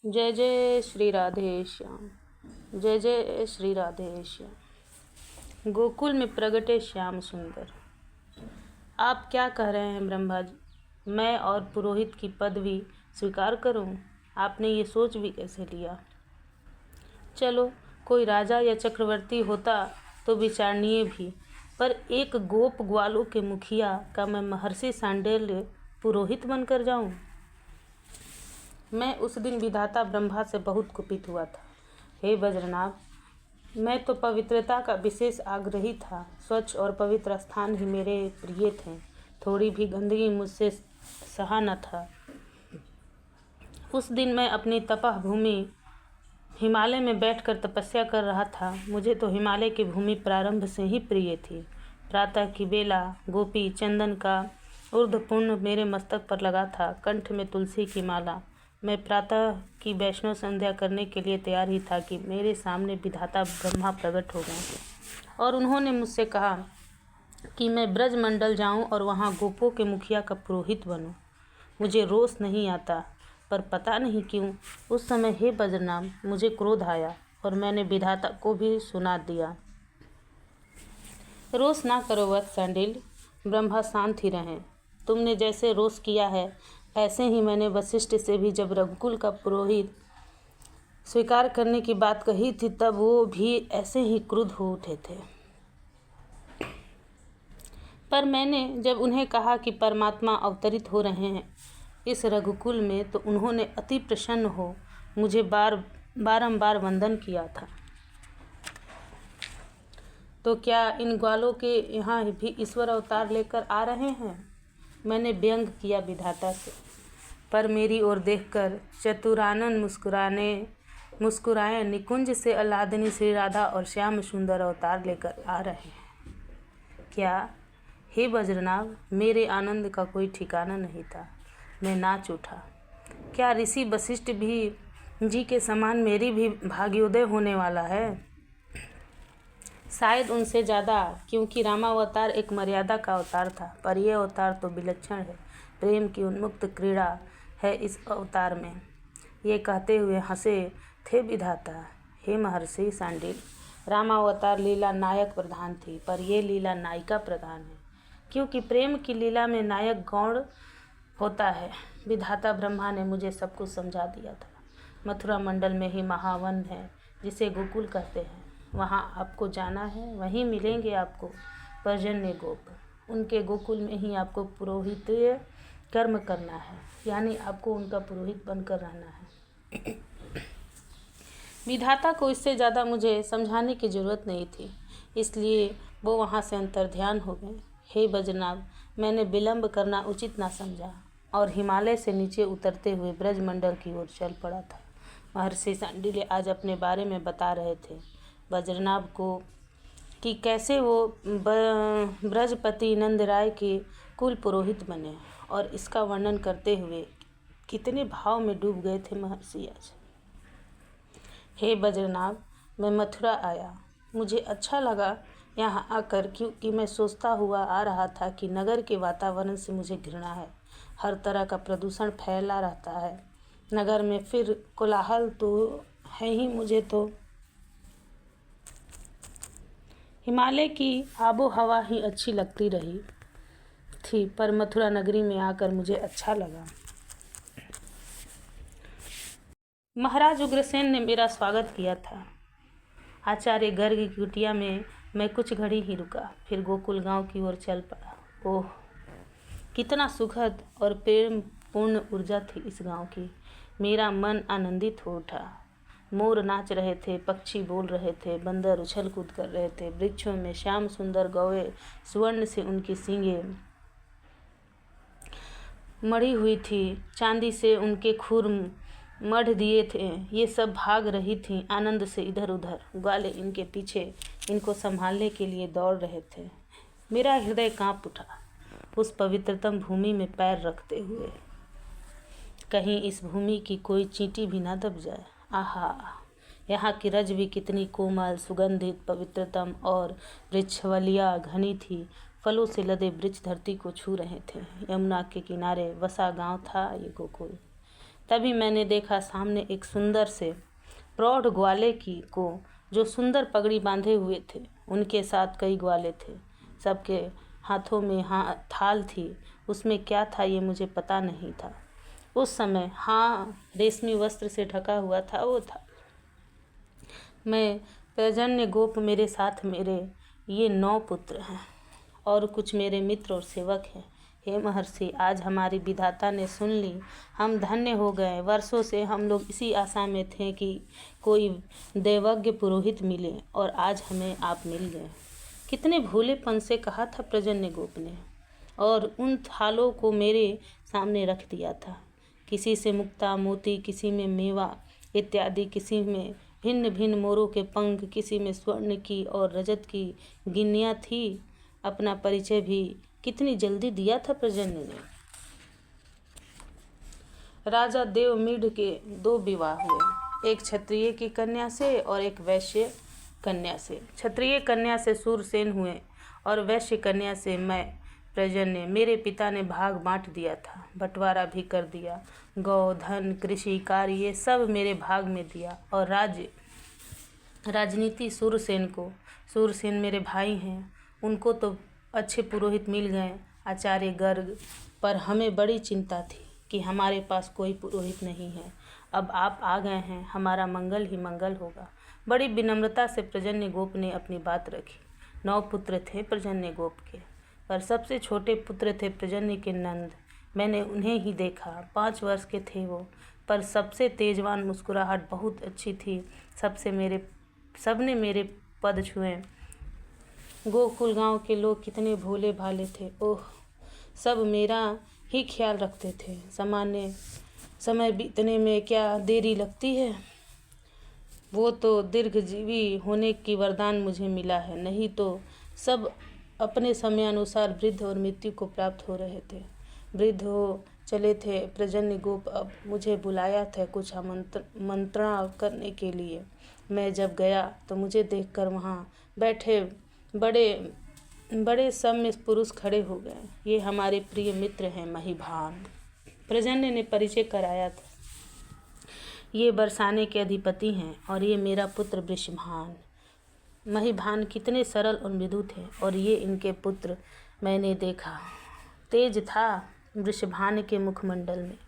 जय जय श्री राधे श्याम। जय जय श्री राधे श्याम। गोकुल में प्रगटे श्याम सुंदर। आप क्या कह रहे हैं ब्रह्मा जी? मैं और पुरोहित की पदवी स्वीकार करूं? आपने ये सोच भी कैसे लिया? चलो, कोई राजा या चक्रवर्ती होता तो विचारणीय भी, पर एक गोप ग्वालों के मुखिया का मैं महर्षि सांडिल्य पुरोहित बनकर जाऊं? मैं उस दिन विधाता ब्रह्मा से बहुत कुपित हुआ था। हे वज्रनाभ, मैं तो पवित्रता का विशेष आग्रही था। स्वच्छ और पवित्र स्थान ही मेरे प्रिय थे। थोड़ी भी गंदगी मुझसे सहा न था। उस दिन मैं अपनी तपह भूमि हिमालय में बैठकर तपस्या कर रहा था। मुझे तो हिमालय की भूमि प्रारंभ से ही प्रिय थी। प्रातः की बेला गोपी चंदन का ऊर्ध्वपुण्य मेरे मस्तक पर लगा था, कंठ में तुलसी की माला। मैं प्रातः की वैष्णव संध्या करने के लिए तैयार ही था कि मेरे सामने विधाता ब्रह्मा प्रकट हो गए और उन्होंने मुझसे कहा कि मैं ब्रजमंडल जाऊं और वहां गोपों के मुखिया का पुरोहित बनूं। मुझे रोष नहीं आता, पर पता नहीं क्यों उस समय हे बजरनाम मुझे क्रोध आया और मैंने विधाता को भी सुना दिया। रोष ना करो वत्स सांडिल्य, ब्रह्मा शांत ही रहें। तुमने जैसे रोष किया है ऐसे ही मैंने वशिष्ठ से भी जब रघुकुल का पुरोहित स्वीकार करने की बात कही थी तब वो भी ऐसे ही क्रुद्ध हो उठे थे। पर मैंने जब उन्हें कहा कि परमात्मा अवतरित हो रहे हैं इस रघुकुल में तो उन्होंने अति प्रसन्न हो मुझे बारंबार वंदन किया था। तो क्या इन ग्वालों के यहाँ भी ईश्वर अवतार लेकर आ रहे हैं? मैंने व्यंग किया विधाता से, पर मेरी ओर देखकर चतुरानन मुस्कुराए निकुंज से अल्लादिनी श्री राधा और श्याम सुंदर अवतार लेकर आ रहे हैं। क्या हे वज्रनाभ, मेरे आनंद का कोई ठिकाना नहीं था। मैं नाच उठा। क्या ऋषि वशिष्ठ भी जी के समान मेरी भी भाग्योदय होने वाला है? शायद उनसे ज़्यादा, क्योंकि रामावतार एक मर्यादा का अवतार था, पर यह अवतार तो विलक्षण है। प्रेम की उन्मुक्त क्रीड़ा है इस अवतार में। ये कहते हुए हंसे थे विधाता। हे महर्षि सांडिल्य, रामावतार लीला नायक प्रधान थी, पर यह लीला नायिका प्रधान है, क्योंकि प्रेम की लीला में नायक गौण होता है। विधाता ब्रह्मा ने मुझे सब कुछ समझा दिया था। मथुरा मंडल में ही महावन है जिसे गोकुल कहते हैं। वहाँ आपको जाना है, वहीं मिलेंगे आपको पर्जन्य गोप। उनके गोकुल में ही आपको पुरोहितीय कर्म करना है, यानी आपको उनका पुरोहित बनकर रहना है। विधाता को इससे ज़्यादा मुझे समझाने की जरूरत नहीं थी, इसलिए वो वहाँ से अंतर्ध्यान हो गए। हे बजनाभ, मैंने विलंब करना उचित ना समझा और हिमालय से नीचे उतरते हुए ब्रजमंडल की ओर चल पड़ा था। महर्षि सांडिल्य आज अपने बारे में बता रहे थे वज्रनाभ को कि कैसे वो ब्रजपति नंदराय के कुल पुरोहित बने, और इसका वर्णन करते हुए कितने भाव में डूब गए थे महर्षि आज। हे वज्रनाभ, मैं मथुरा आया। मुझे अच्छा लगा यहाँ आकर, क्योंकि मैं सोचता हुआ आ रहा था कि नगर के वातावरण से मुझे घृणा है। हर तरह का प्रदूषण फैला रहता है नगर में, फिर कोलाहल तो है ही। मुझे तो हिमालय की आबो हवा ही अच्छी लगती रही थी, पर मथुरा नगरी में आकर मुझे अच्छा लगा। महाराज उग्रसेन ने मेरा स्वागत किया था। आचार्य गर्ग की कुटिया में मैं कुछ घड़ी ही रुका, फिर गोकुल गांव की ओर चल पड़ा। ओह, कितना सुखद और प्रेम पूर्ण ऊर्जा थी इस गांव की। मेरा मन आनंदित हो उठा। मोर नाच रहे थे, पक्षी बोल रहे थे, बंदर उछल कूद कर रहे थे। वृक्षों में श्याम सुंदर गौएं स्वर्ण से उनकी सींगें मढ़ी हुई थी, चांदी से उनके खुर मढ़ दिए थे। ये सब भाग रही थीं आनंद से इधर उधर। ग्वाले इनके पीछे इनको संभालने के लिए दौड़ रहे थे। मेरा हृदय कांप उठा उस पवित्रतम भूमि में पैर रखते हुए। कहीं इस भूमि की कोई चींटी भी ना दब जाए। आहा, यहाँ की रज भी कितनी कोमल, सुगंधित, पवित्रतम और वृक्षवलिया घनी थी। फलों से लदे वृक्ष धरती को छू रहे थे। यमुना के किनारे बसा गांव था ये गोकुल। तभी मैंने देखा सामने एक सुंदर से प्रौढ़ ग्वाले को जो सुंदर पगड़ी बांधे हुए थे। उनके साथ कई ग्वाले थे। सबके हाथों में थाल थी। उसमें क्या था ये मुझे पता नहीं था उस समय। हाँ, रेशमी वस्त्र से ढका हुआ था वो था। मैं प्रजन्य गोप, मेरे साथ मेरे ये 9 पुत्र हैं और कुछ मेरे मित्र और सेवक हैं। हे महर्षि, आज हमारी विधाता ने सुन ली, हम धन्य हो गए। वर्षों से हम लोग इसी आशा में थे कि कोई दैवज्ञ पुरोहित मिले और आज हमें आप मिल गए। कितने भोलेपन से कहा था प्रजन्य गोप ने, और उन थालों को मेरे सामने रख दिया था। किसी से मुक्ता मोती, किसी में मेवा इत्यादि, किसी में भिन्न भिन्न मोरों के पंख, किसी में स्वर्ण की और रजत की गिन्नियाँ थी। अपना परिचय भी कितनी जल्दी दिया था प्रजन्य ने। राजा देवमीढ़ के 2 विवाह हुए, एक क्षत्रिय की कन्या से और एक वैश्य कन्या से। क्षत्रिय कन्या से सूरसेन हुए और वैश्य कन्या से मैं प्रजन्य। मेरे पिता ने भाग बांट दिया था, बंटवारा भी कर दिया। गौ धन कृषि कार्य ये सब मेरे भाग में दिया। और राजनीति सूरसेन को। सूरसेन मेरे भाई हैं, उनको तो अच्छे पुरोहित मिल गए, आचार्य गर्ग। पर हमें बड़ी चिंता थी कि हमारे पास कोई पुरोहित नहीं है। अब आप आ गए हैं, हमारा मंगल ही मंगल होगा। बड़ी विनम्रता से प्रजन्य गोप ने अपनी बात रखी। 9 पुत्र थे प्रजन्य गोप के, पर सबसे छोटे पुत्र थे प्रजन्य के नंद। मैंने उन्हें ही देखा, 5 वर्ष के थे वो, पर सबसे तेजवान, मुस्कुराहट बहुत अच्छी थी। सबने मेरे पद छुए। गोकुल गांव के लोग कितने भोले भाले थे। ओह, सब मेरा ही ख्याल रखते थे। सामान्य समय बीतने में क्या देरी लगती है। वो तो दीर्घजीवी होने की वरदान मुझे मिला है, नहीं तो सब अपने समय अनुसार वृद्ध और मृत्यु को प्राप्त हो रहे थे। वृद्ध हो चले थे प्रजन्य गोप। अब मुझे बुलाया था कुछ मंत्रणा करने के लिए। मैं जब गया तो मुझे देखकर वहाँ बैठे बड़े बड़े सौम्य पुरुष खड़े हो गए। ये हमारे प्रिय मित्र हैं महिभान। प्रजन्य ने परिचय कराया था। ये बरसाने के अधिपति हैं और ये मेरा पुत्र वृषभान। महिभान कितने सरल और मृदु थे, और ये इनके पुत्र। मैंने देखा, तेज था वृषभान के मुखमंडल में,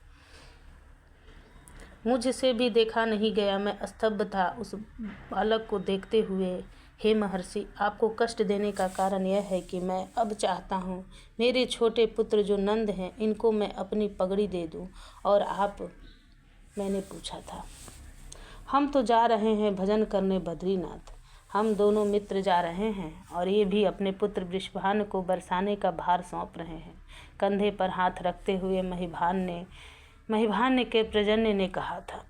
मुझसे भी देखा नहीं गया। मैं स्तब्ध था उस बालक को देखते हुए। हे महर्षि, आपको कष्ट देने का कारण यह है कि मैं अब चाहता हूँ मेरे छोटे पुत्र जो नंद हैं, इनको मैं अपनी पगड़ी दे दूँ। और आप? मैंने पूछा था। हम तो जा रहे हैं भजन करने बद्रीनाथ। हम दोनों मित्र जा रहे हैं और ये भी अपने पुत्र वृषभान को बरसाने का भार सौंप रहे हैं। कंधे पर हाथ रखते हुए महिभान के प्रजन्य ने कहा था,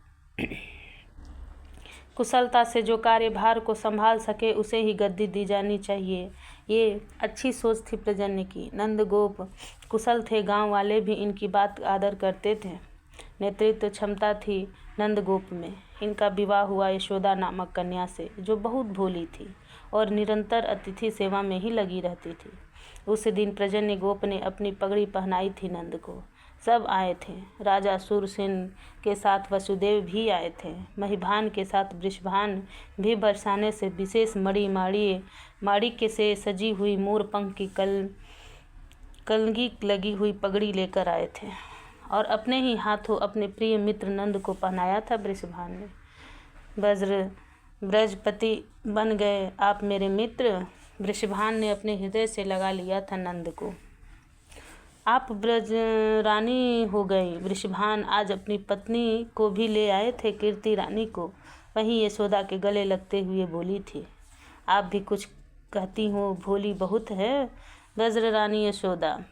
कुशलता से जो कार्यभार को संभाल सके उसे ही गद्दी दी जानी चाहिए। ये अच्छी सोच थी प्रजन्य की। नंदगोप कुशल थे, गांव वाले भी इनकी बात आदर करते थे। नेतृत्व क्षमता थी नंदगोप में। इनका विवाह हुआ यशोदा नामक कन्या से, जो बहुत भोली थी और निरंतर अतिथि सेवा में ही लगी रहती थी। उस दिन प्रजन्य गोप ने अपनी पगड़ी पहनाई थी नंद को। सब आए थे। राजा सूरसेन के साथ वसुदेव भी आए थे। महिभान के साथ वृषभान भी बरसाने से विशेष माड़ी के से सजी हुई मोर पंख की कलगी लगी हुई पगड़ी लेकर आए थे और अपने ही हाथों अपने प्रिय मित्र नंद को पहनाया था। वृषभान ने, ब्रजपति बन गए आप मेरे मित्र। वृषभान ने अपने हृदय से लगा लिया था नंद को। आप ब्रज रानी हो गई। वृषभान आज अपनी पत्नी को भी ले आए थे, कीर्ति रानी को। वहीं यशोदा के गले लगते हुए बोली थी, आप भी कुछ कहती हो, भोली बहुत है ब्रज रानी यशोदा।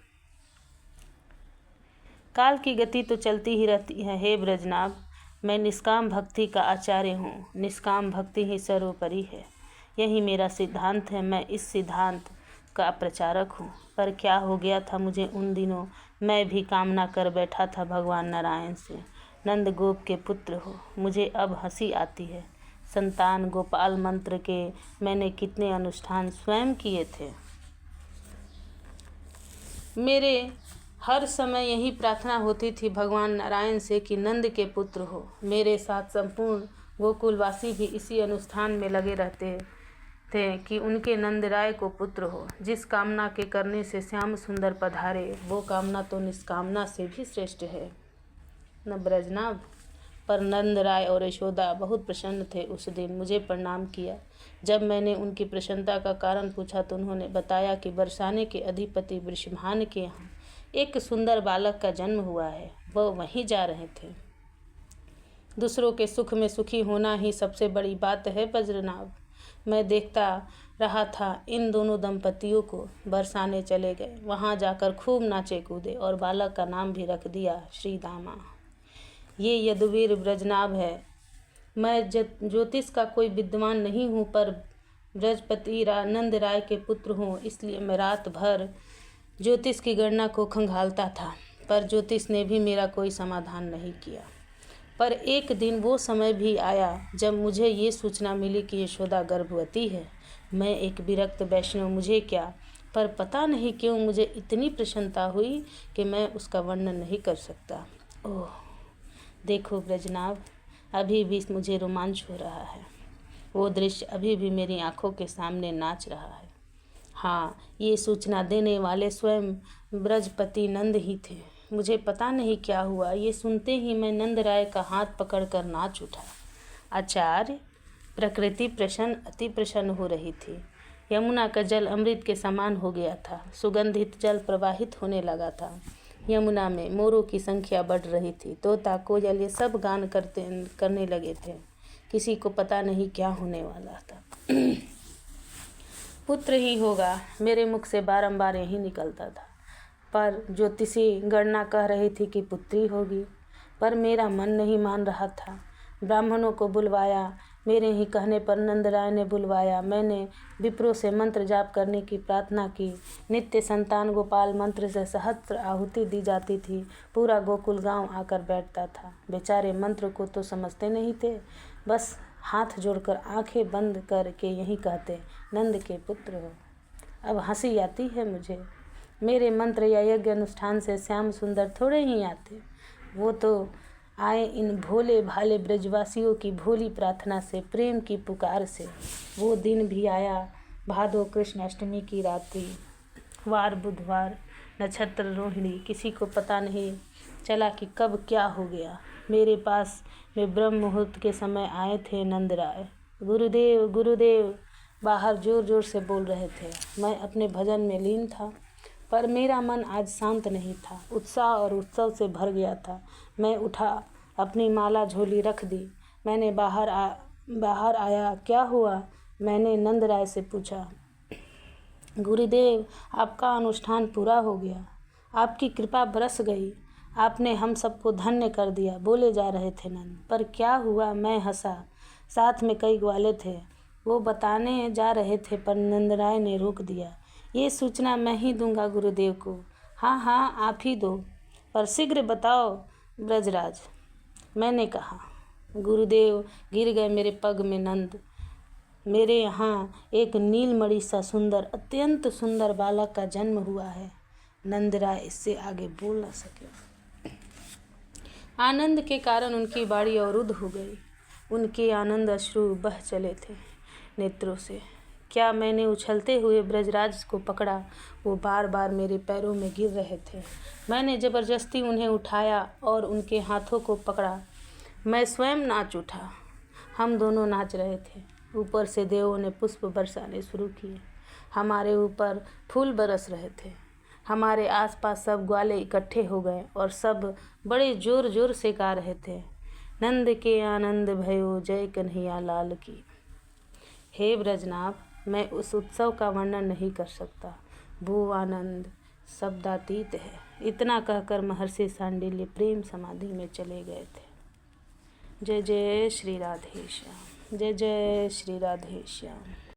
काल की गति तो चलती ही रहती है। हे ब्रजनाभ, मैं निष्काम भक्ति का आचार्य हूँ। निष्काम भक्ति ही सर्वोपरि है, यही मेरा सिद्धांत है। मैं इस सिद्धांत का प्रचारक हूँ। पर क्या हो गया था मुझे उन दिनों, मैं भी कामना कर बैठा था भगवान नारायण से, नंद गोप के पुत्र हो। मुझे अब हंसी आती है। संतान गोपाल मंत्र के मैंने कितने अनुष्ठान स्वयं किए थे। मेरे हर समय यही प्रार्थना होती थी भगवान नारायण से कि नंद के पुत्र हो। मेरे साथ संपूर्ण गोकुलवासी भी इसी अनुष्ठान में लगे रहते थे कि उनके नंदराय को पुत्र हो। जिस कामना के करने से श्याम सुंदर पधारे, वो कामना तो निष्कामना से भी श्रेष्ठ है न ब्रजनाभ। पर नंदराय और यशोदा बहुत प्रसन्न थे। उस दिन मुझे प्रणाम किया। जब मैंने उनकी प्रसन्नता का कारण पूछा तो उन्होंने बताया कि बरसाने के अधिपति वृषभान के यहाँ एक सुंदर बालक का जन्म हुआ है, वह वहीं जा रहे थे। दूसरों के सुख में सुखी होना ही सबसे बड़ी बात है बज्रनाभ। मैं देखता रहा था इन दोनों दंपतियों को। बरसाने चले गए, वहां जाकर खूब नाचे कूदे और बालक का नाम भी रख दिया श्री दामा। ये यदुवीर ब्रजनाभ है। मैं ज्योतिष का कोई विद्वान नहीं हूँ, पर बृहस्पति नंद राय के पुत्र हूँ, इसलिए मैं रात भर ज्योतिष की गणना को खंगालता था, पर ज्योतिष ने भी मेरा कोई समाधान नहीं किया। पर एक दिन वो समय भी आया जब मुझे ये सूचना मिली कि यशोदा गर्भवती है। मैं एक विरक्त वैष्णव, मुझे क्या, पर पता नहीं क्यों मुझे इतनी प्रसन्नता हुई कि मैं उसका वर्णन नहीं कर सकता। ओह देखो ब्रजनाभ, अभी भी मुझे रोमांच हो रहा है। वो दृश्य अभी भी मेरी आंखों के सामने नाच रहा है। हाँ, ये सूचना देने वाले स्वयं बृहस्पति नंद ही थे। मुझे पता नहीं क्या हुआ, ये सुनते ही मैं नंद राय का हाथ पकड़कर नाच उठा। आचार्य, प्रकृति प्रसन्न, अति प्रसन्न हो रही थी। यमुना का जल अमृत के समान हो गया था। सुगंधित जल प्रवाहित होने लगा था। यमुना में मोरों की संख्या बढ़ रही थी। तोता कोयल ये सब गान करने लगे थे। किसी को पता नहीं क्या होने वाला था। पुत्र ही होगा, मेरे मुख से बारंबार यही निकलता था। पर ज्योतिषी गणना कह रही थी कि पुत्री होगी, पर मेरा मन नहीं मान रहा था। ब्राह्मणों को बुलवाया, मेरे ही कहने पर नंदराय ने बुलवाया। मैंने विप्रों से मंत्र जाप करने की प्रार्थना की। नित्य संतान गोपाल मंत्र से सहस्त्र आहुति दी जाती थी। पूरा गोकुल गांव आकर बैठता था। बेचारे मंत्र को तो समझते नहीं थे, बस हाथ जोड़कर आंखें बंद करके यही कहते, नंद के पुत्र हो। अब हंसी आती है मुझे। मेरे मंत्र या यज्ञ अनुष्ठान से श्याम सुंदर थोड़े ही आते, वो तो आए इन भोले भाले ब्रजवासियों की भोली प्रार्थना से, प्रेम की पुकार से। वो दिन भी आया, भादो कृष्ण अष्टमी की रात्रि, वार बुधवार, नक्षत्र रोहिणी। किसी को पता नहीं चला कि कब क्या हो गया। मेरे पास में ब्रह्म मुहूर्त के समय आए थे नंदराय। गुरुदेव गुरुदेव बाहर जोर जोर से बोल रहे थे। मैं अपने भजन में लीन था, पर मेरा मन आज शांत नहीं था। उत्साह और उत्सव से भर गया था। मैं उठा, अपनी माला झोली रख दी। मैंने बाहर आया, क्या हुआ? मैंने नंदराय से पूछा। गुरुदेव, आपका अनुष्ठान पूरा हो गया, आपकी कृपा बरस गई, आपने हम सबको धन्य कर दिया, बोले जा रहे थे नंद। पर क्या हुआ? मैं हंसा। साथ में कई ग्वाले थे, वो बताने जा रहे थे, पर नंदराय ने रोक दिया। ये सूचना मैं ही दूंगा गुरुदेव को। हाँ हाँ, आप ही दो, पर शीघ्र बताओ ब्रजराज, मैंने कहा। गुरुदेव गिर गए मेरे पग में नंद। मेरे यहाँ एक नीलमणि सा सुंदर, अत्यंत सुंदर बालक का जन्म हुआ है। नंदराय इससे आगे बोल न सके। आनंद के कारण उनकी बाड़ी अवरुद्ध हो गई। उनके आनंद अश्रु बह चले थे नेत्रों से। क्या मैंने उछलते हुए ब्रजराज को पकड़ा, वो बार बार मेरे पैरों में गिर रहे थे। मैंने जबरदस्ती उन्हें उठाया और उनके हाथों को पकड़ा। मैं स्वयं नाच उठा। हम दोनों नाच रहे थे। ऊपर से देवों ने पुष्प बरसाने शुरू किए। हमारे ऊपर फूल बरस रहे थे। हमारे आसपास सब ग्वाले इकट्ठे हो गए और सब बड़े जोर जोर से गा रहे थे, नंद के आनंद भयो जय कन्हैया लाल की। हे ब्रजनाभ, मैं उस उत्सव का वर्णन नहीं कर सकता। वो आनंद शब्दातीत है। इतना कहकर महर्षि सांडिल्य प्रेम समाधि में चले गए थे। जय जय श्री राधे श्याम। जय जय श्री राधे श्याम।